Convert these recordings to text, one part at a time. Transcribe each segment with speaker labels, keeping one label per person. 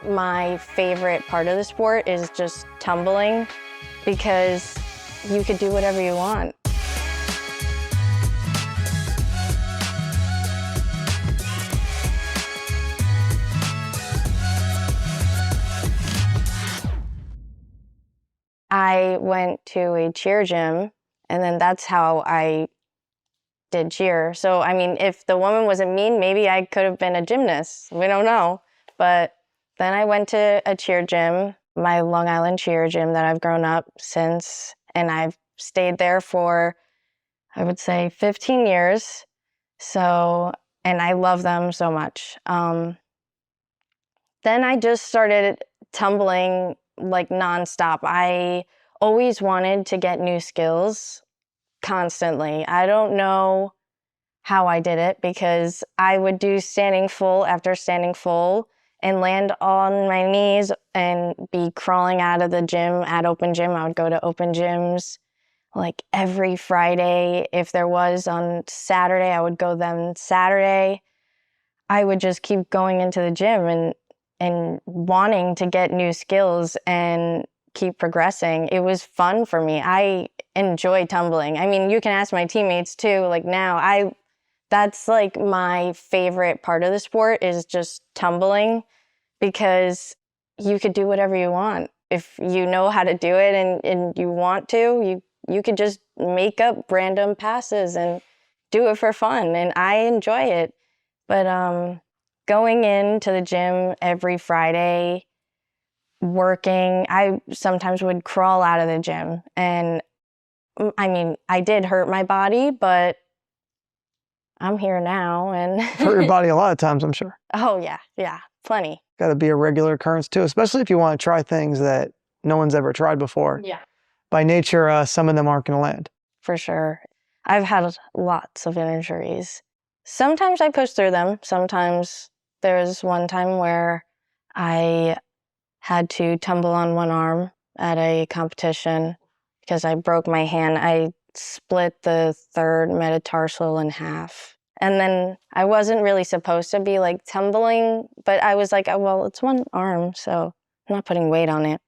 Speaker 1: my favorite part of the sport is just tumbling, because you could do whatever you want. I went to a cheer gym, and then that's how I did cheer. So, I mean, if the woman wasn't mean, maybe I could have been a gymnast. We don't know. But then I went to a cheer gym, my Long Island cheer gym that I've grown up since, and I've stayed there for, I would say, 15 years. So, and I love them so much. Then I just started tumbling like nonstop. I always wanted to get new skills constantly. I don't know how I did it, because I would do standing full after standing full and land on my knees and be crawling out of the gym at open gym. I would go to open gyms like every Friday. If there was on Saturday, I would go then Saturday. I would just keep going into the gym and wanting to get new skills and keep progressing. It was fun for me. I enjoy tumbling. I mean, you can ask my teammates too. Like now, that's like my favorite part of the sport is just tumbling, because you could do whatever you want. If you know how to do it and you want to, you could just make up random passes and do it for fun. And I enjoy it. But going into the gym every Friday, working, I sometimes would crawl out of the gym. And I mean, I did hurt my body, but I'm here now. And
Speaker 2: hurt your body a lot of times, I'm sure.
Speaker 1: Oh, yeah, plenty.
Speaker 2: Got to be a regular occurrence too, especially if you want to try things that no one's ever tried before.
Speaker 1: Yeah.
Speaker 2: By nature, some of them aren't going to land.
Speaker 1: For sure. I've had lots of injuries. Sometimes I push through them. Sometimes there was one time where I had to tumble on one arm at a competition because I broke my hand. I split the third metatarsal in half. And then I wasn't really supposed to be like tumbling, but I was like, oh, well, it's one arm, so I'm not putting weight on it.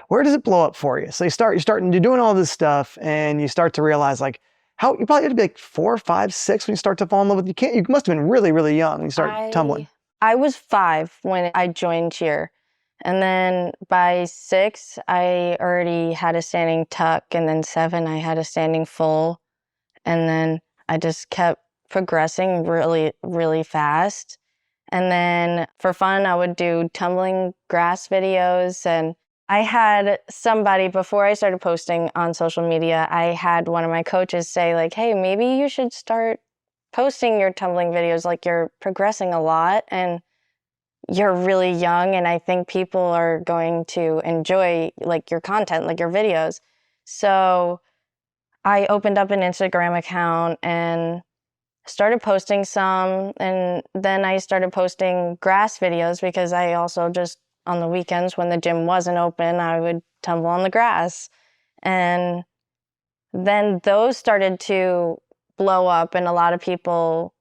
Speaker 2: Where does it blow up for you? So you're doing all this stuff, and you start to realize like how you probably had to be like 4, 5, 6 when you start to fall in love with it. You must have been really, really young when you start tumbling.
Speaker 1: I was 5 when I joined cheer. And then by 6, I already had a standing tuck, and then 7, I had a standing full. And then I just kept progressing really, really fast. And then for fun, I would do tumbling grass videos. And I had somebody, before I started posting on social media, I had one of my coaches say like, hey, maybe you should start posting your tumbling videos. Like, you're progressing a lot and you're really young, and I think people are going to enjoy like your content, like your videos. So I opened up an Instagram account and started posting some, and then I started posting grass videos because I also just, on the weekends when the gym wasn't open, I would tumble on the grass. And then those started to blow up, and a lot of people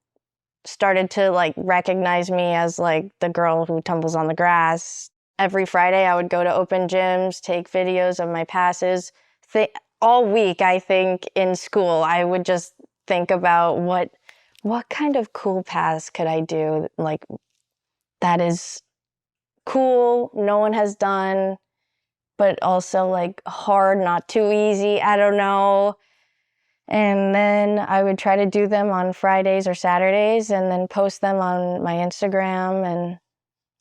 Speaker 1: started to like recognize me as like the girl who tumbles on the grass. Every Friday I would go to open gyms, take videos of my passes. All week, I think, in school, I would just think about what kind of cool pass could I do, like, that is cool, no one has done, but also like hard, not too easy, I don't know. And then I would try to do them on Fridays or Saturdays and then post them on my Instagram. And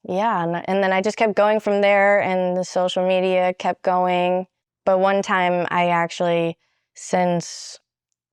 Speaker 1: yeah, and then I just kept going from there, and the social media kept going. But one time since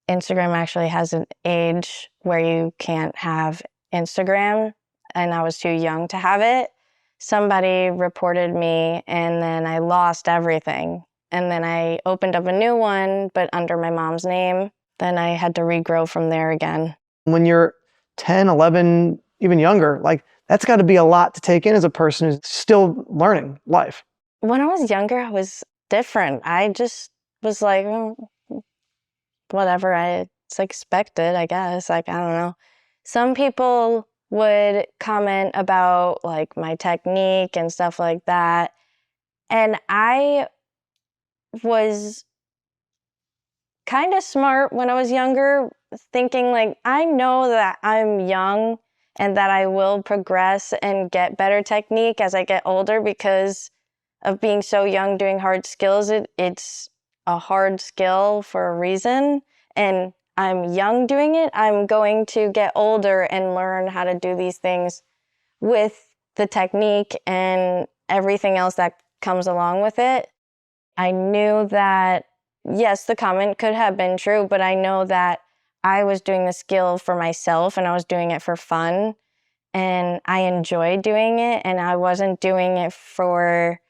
Speaker 1: Instagram actually has an age where you can't have Instagram, and I was too young to have it, somebody reported me, and then I lost everything. And then I opened up a new one, but under my mom's name. Then I had to regrow from there again.
Speaker 2: When you're 10, 11, even younger, like that's got to be a lot to take in as a person who's still learning life.
Speaker 1: When I was younger, I was different. I just was like, whatever, it's expected, I guess. Like, I don't know. Some people would comment about like my technique and stuff like that. And I was kind of smart when I was younger, thinking like, I know that I'm young and that I will progress and get better technique as I get older because of being so young doing hard skills. It's a hard skill for a reason. And I'm young doing it. I'm going to get older and learn how to do these things with the technique and everything else that comes along with it. I knew that, yes, the comment could have been true, but I know that I was doing the skill for myself and I was doing it for fun and I enjoyed doing it and I wasn't doing it for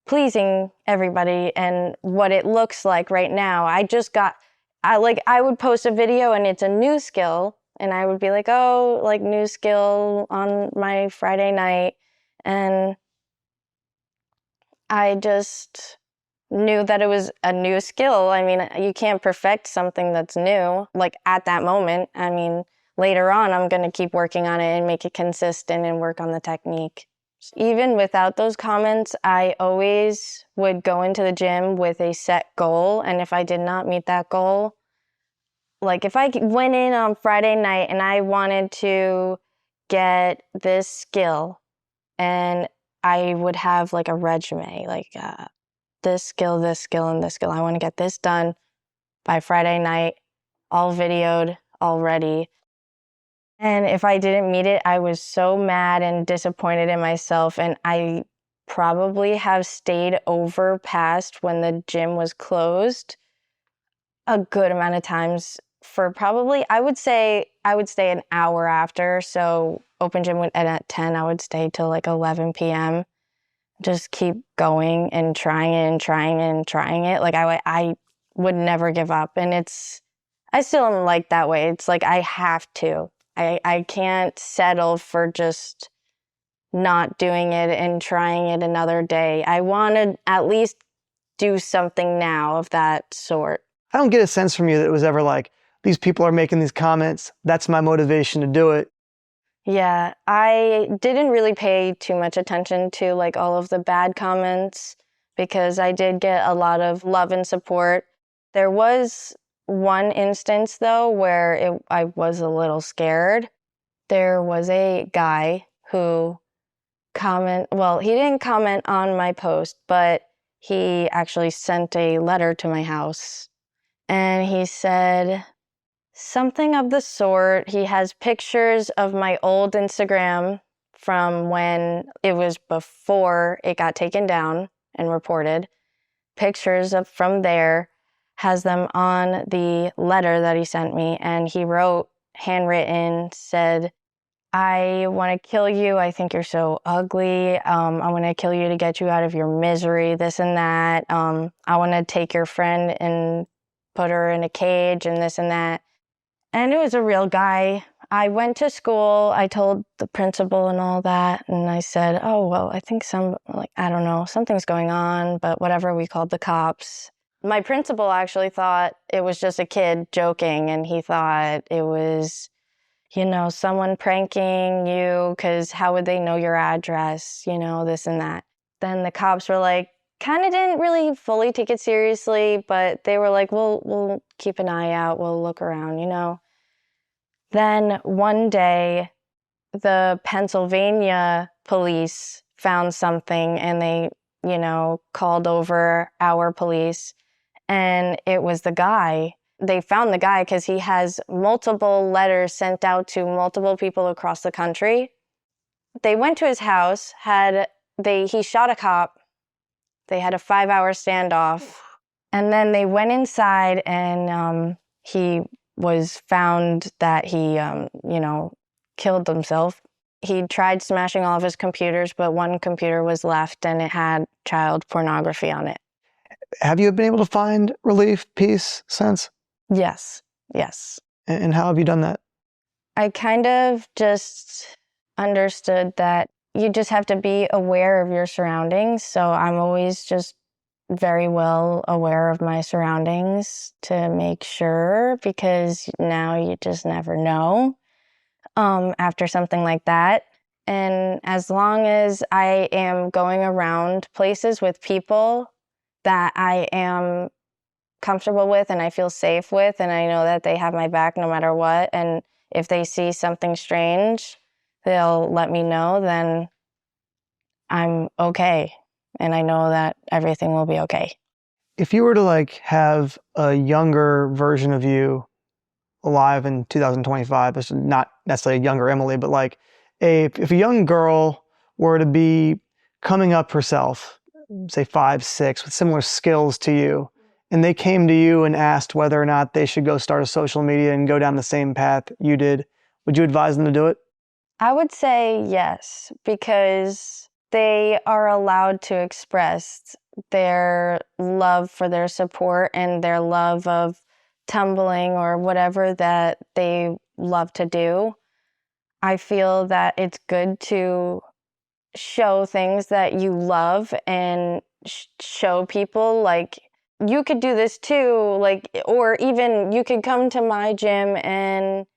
Speaker 1: pleasing everybody and what it looks like right now. I would post a video and it's a new skill and I would be like, oh, like new skill on my Friday night. And I just knew that it was a new skill. I mean, you can't perfect something that's new, like at that moment. I mean, later on, I'm going to keep working on it and make it consistent and work on the technique. Even without those comments, I always would go into the gym with a set goal. And if I did not meet that goal, like if I went in on Friday night and I wanted to get this skill and I would have like a resume, like this skill, and this skill. I want to get this done by Friday night, all videoed, all ready. And if I didn't meet it, I was so mad and disappointed in myself. And I probably have stayed over past when the gym was closed a good amount of times for probably, I would say I would stay an hour after. So open gym would end at 10. I would stay till like 11 p.m. Just keep going and trying it and trying it and trying it. Like I would never give up. And I still am like that way. It's like I have to. I can't settle for just not doing it and trying it another day. I want to at least do something now of that sort.
Speaker 2: I don't get a sense from you that it was ever like, these people are making these comments, that's my motivation to do it.
Speaker 1: Yeah, I didn't really pay too much attention to like all of the bad comments because I did get a lot of love and support. There was one instance though where I was a little scared. There was a guy who he didn't comment on my post, but he actually sent a letter to my house and he said something of the sort. He has pictures of my old Instagram from when it was before it got taken down and reported. Pictures of from there, has them on the letter that he sent me. And he wrote, handwritten, said, I want to kill you. I think you're so ugly. I want to kill you to get you out of your misery, this and that. I want to take your friend and put her in a cage and this and that. And it was a real guy. I went to school. I told the principal and all that. And I said, oh, well, I think I don't know, something's going on, but whatever. We called the cops. My principal actually thought it was just a kid joking. And he thought it was, someone pranking you because how would they know your address, this and that. Then the cops were like, kind of didn't really fully take it seriously, but they were like, we'll keep an eye out. We'll look around, Then one day, the Pennsylvania police found something and they, called over our police and it was the guy. They found the guy because he has multiple letters sent out to multiple people across the country. They went to his house, he shot a cop. They had a 5-hour standoff. And then they went inside and he was found that he, killed himself. He tried smashing all of his computers, but one computer was left and it had child pornography on it.
Speaker 2: Have you been able to find relief, peace, sense?
Speaker 1: Yes.
Speaker 2: And how have you done that?
Speaker 1: I kind of just understood that you just have to be aware of your surroundings. So I'm always just very well aware of my surroundings to make sure, because now you just never know. after something like that. And as long as I am going around places with people that I am comfortable with and I feel safe with, and I know that they have my back no matter what, and if they see something strange, they'll let me know, then I'm okay. And I know that everything will be okay.
Speaker 2: If you were to like have a younger version of you alive in 2025, this is not necessarily a younger Emily, but like if a young girl were to be coming up herself, say 5, 6, with similar skills to you, and they came to you and asked whether or not they should go start a social media and go down the same path you did, would you advise them to do it?
Speaker 1: I would say yes, because they are allowed to express their love for their support and their love of tumbling or whatever that they love to do. I feel that it's good to show things that you love and show people like you could do this too, like, or even you could come to my gym and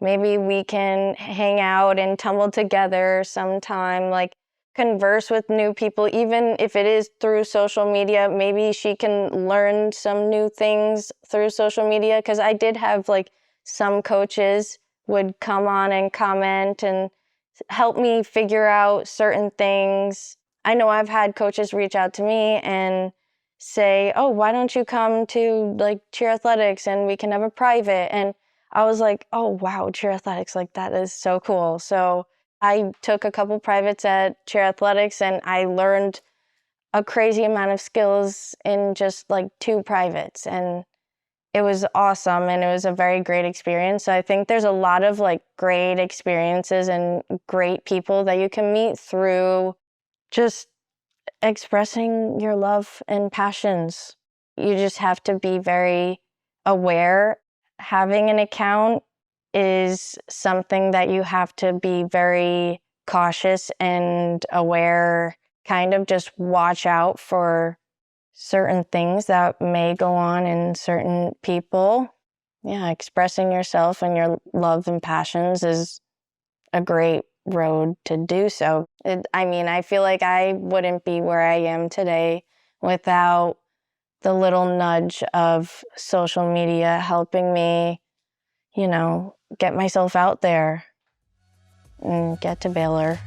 Speaker 1: maybe we can hang out and tumble together sometime, like converse with new people, even if it is through social media. Maybe she can learn some new things through social media, because I did have like some coaches would come on and comment and help me figure out certain things. I know I've had coaches reach out to me and say, oh, why don't you come to like cheer athletics and we can have a private? And I was like, oh, wow, cheer athletics, like that is so cool. So I took a couple privates at cheer athletics and I learned a crazy amount of skills in just like 2 privates. And it was awesome and it was a very great experience. So I think there's a lot of like great experiences and great people that you can meet through just expressing your love and passions. You just have to be very aware. Having an account is something that you have to be very cautious and aware, kind of just watch out for certain things that may go on in certain people. Yeah, expressing yourself and your love and passions is a great road to do so. I feel like I wouldn't be where I am today without the little nudge of social media helping me, get myself out there and get to Baylor.